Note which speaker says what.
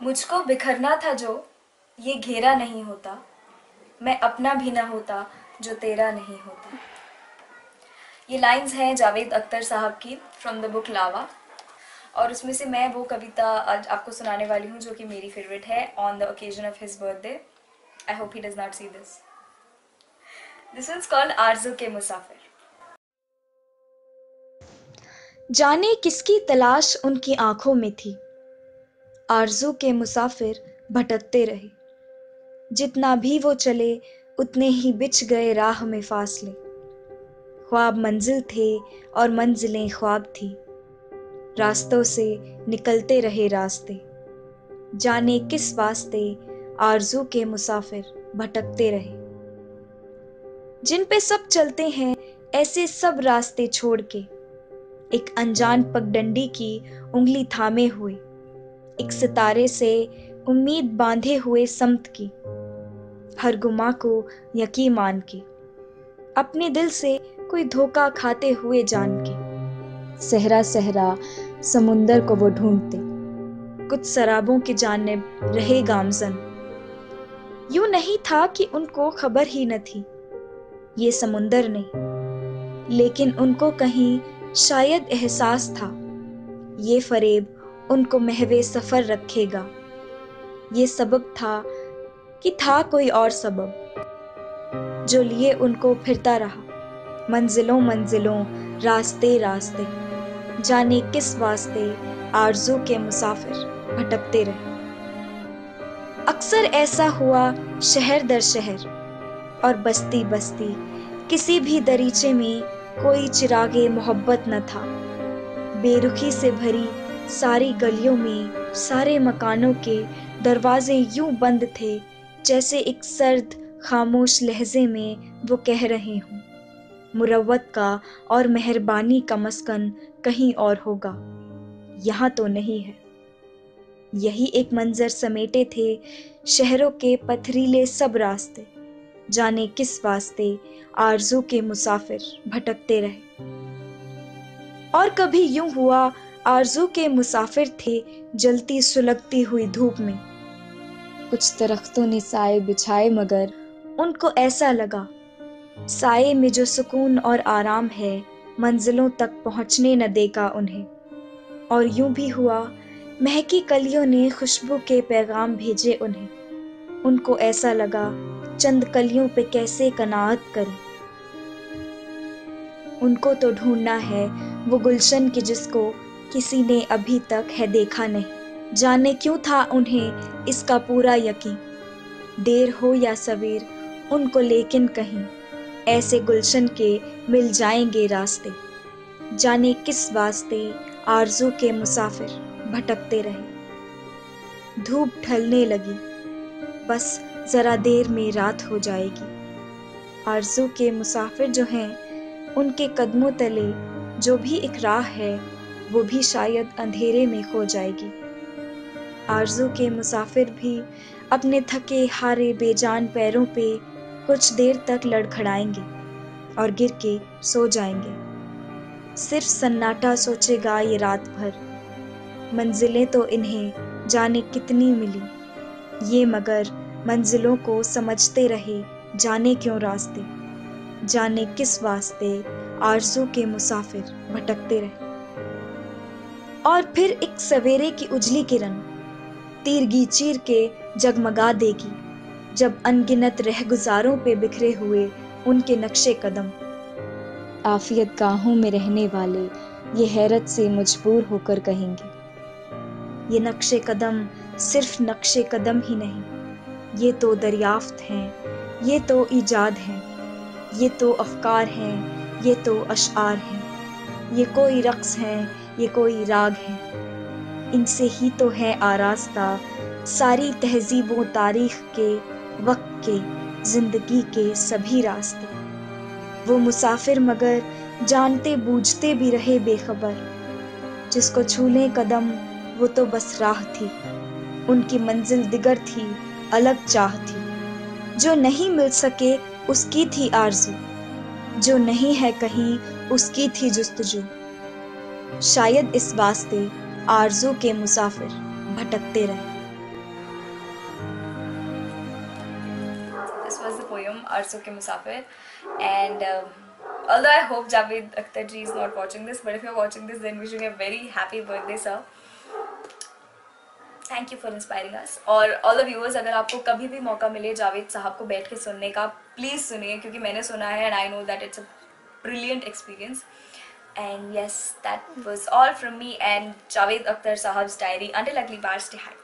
Speaker 1: मुझ को बिखरना था जो ये घेरा नहीं होता, मैं अपना भी ना होता जो तेरा नहीं होता। ये लाइंस हैं जावेद अख्तर साहब की फ्रॉम द बुक लावा, और उसमें से मैं वो कविता आज आपको सुनाने वाली हूँ जो कि मेरी फेवरेट है on the occasion of his birthday. I hope he does not see this. This is called Aarzoo ke Musafir.
Speaker 2: जाने किसकी तलाश उनकी आंखों में थी, आरज़ू के मुसाफिर भटकते रहे। जितना भी वो चले उतने ही बिछ गए राह में फासले। ख्वाब मंजिल थे और मंजिलें ख्वाब थी, रास्तों से निकलते रहे रास्ते। जाने किस वास्ते आरज़ू के मुसाफिर भटकते रहे। जिन पे सब चलते हैं ऐसे सब रास्ते छोड़ के, एक अनजान पगडंडी की उंगली थामे हुए, एक सितारे से उम्मीद बांधे हुए समत की, हर गुमा को यकीन मान के, अपने दिल से कोई धोखा खाते हुए जान के। सहरा सहरा समुंदर को वो ढूंढते, कुछ शराबों की जानिब रहे गामजन। यूं नहीं था कि उनको खबर ही न थी, ये समुंदर नहीं, लेकिन उनको कहीं शायद एहसास था, ये फरेब उनको महवे सफर रखेगा। ये सबब था कि था कोई और सबब जो लिए उनको फिरता रहा, मंजिलों मंजिलों रास्ते रास्ते। जाने किस वास्ते आरज़ू के मुसाफिर भटकते रहे। अक्सर ऐसा हुआ शहर दर शहर और बस्ती बस्ती, किसी भी दरीचे में कोई चिरागे मोहब्बत न था। बेरुखी से भरी सारी गलियों में सारे मकानों के दरवाजे यूं बंद थे जैसे एक सर्द खामोश लहजे में वो कह रहे हों, मुरव्वत का और मेहरबानी का मस्कन कहीं और होगा, यहाँ तो नहीं है। यही एक मंजर समेटे थे शहरों के पथरीले सब रास्ते। जाने किस वास्ते आरज़ू के मुसाफिर भटकते रहे। और कभी यूं हुआ आरज़ू के मुसाफिर थे जलती सुलगती हुई धूप में। कुछ दरख्तों ने साए बिछाए मगर उनको ऐसा लगा, साए में जो सुकून और आराम है मंजिलों तक पहुंचने न देगा उन्हें। और यूं भी हुआ महकी कलियों ने खुशबू के पैगाम भेजे उन्हें। उनको ऐसा लगा चंद कलियों पे कैसे कनाअत करें। उनको तो ढूंढना है वो गुलशन की जिसको किसी ने अभी तक है देखा नहीं। जाने क्यों था उन्हें इसका पूरा यकीन, देर हो या सवेर उनको लेकिन कहीं ऐसे गुलशन के मिल जाएंगे रास्ते। जाने किस वास्ते आरज़ू के मुसाफिर भटकते रहे। धूप ढलने लगी, बस जरा देर में रात हो जाएगी। आरज़ू के मुसाफिर जो हैं उनके कदमों तले जो भी एक राह है वो भी शायद अंधेरे में खो जाएगी। आरज़ू के मुसाफिर भी अपने थके हारे बेजान पैरों पे कुछ देर तक लड़खड़ाएंगे और गिर के सो जाएंगे। सिर्फ सन्नाटा सोचेगा ये रात भर, मंजिलें तो इन्हें जाने कितनी मिली, ये मगर मंजिलों को समझते रहे जाने क्यों रास्ते। जाने किस वास्ते आरज़ू के मुसाफिर भटकते रहे। और फिर एक सवेरे की उजली किरण तीरगी चीर के जगमगा देगी जब अनगिनत रहगुजारों पे बिखरे हुए उनके नक्शे कदम। आफियत गाहों में रहने वाले ये हैरत से मजबूर होकर कहेंगे, ये नक्शे कदम सिर्फ नक्शे कदम ही नहीं, ये तो दरियाफ्त हैं, ये तो ईजाद हैं, ये तो अफकार हैं, ये तो अशआर हैं, ये कोई रक्स हैं, ये कोई राग हैं। इनसे ही तो है आरास्ता सारी तहजीबों तारीख के वक्त के जिंदगी के सभी रास्ते। वो मुसाफिर मगर जानते बूझते भी रहे बेखबर, जिसको छूले कदम वो तो बस राह थी, उनकी मंजिल दिगर थी, अलग चाह थी। जो नहीं मिल सके उसकी थी आरज़ू, जो नहीं है कहीं उसकी थी जुस्तजू। शायद इस वास्ते आरज़ू के मुसाफिर भटकते रहे।
Speaker 1: poem Arzu Ke Musafir. And although I hope Javed Akhtar ji is not watching this, but if you're watching this, then wishing a very happy birthday, sir. Thank you for inspiring अस. और all the viewers, अगर आपको कभी भी मौका मिले जावेद साहब को बैठ के सुनने का, प्लीज़ सुनिए, क्योंकि मैंने सुना है and I know that it's a brilliant experience. And yes, that was all from me and Javed Akhtar Sahab's diary. Until अगली बार, stay high.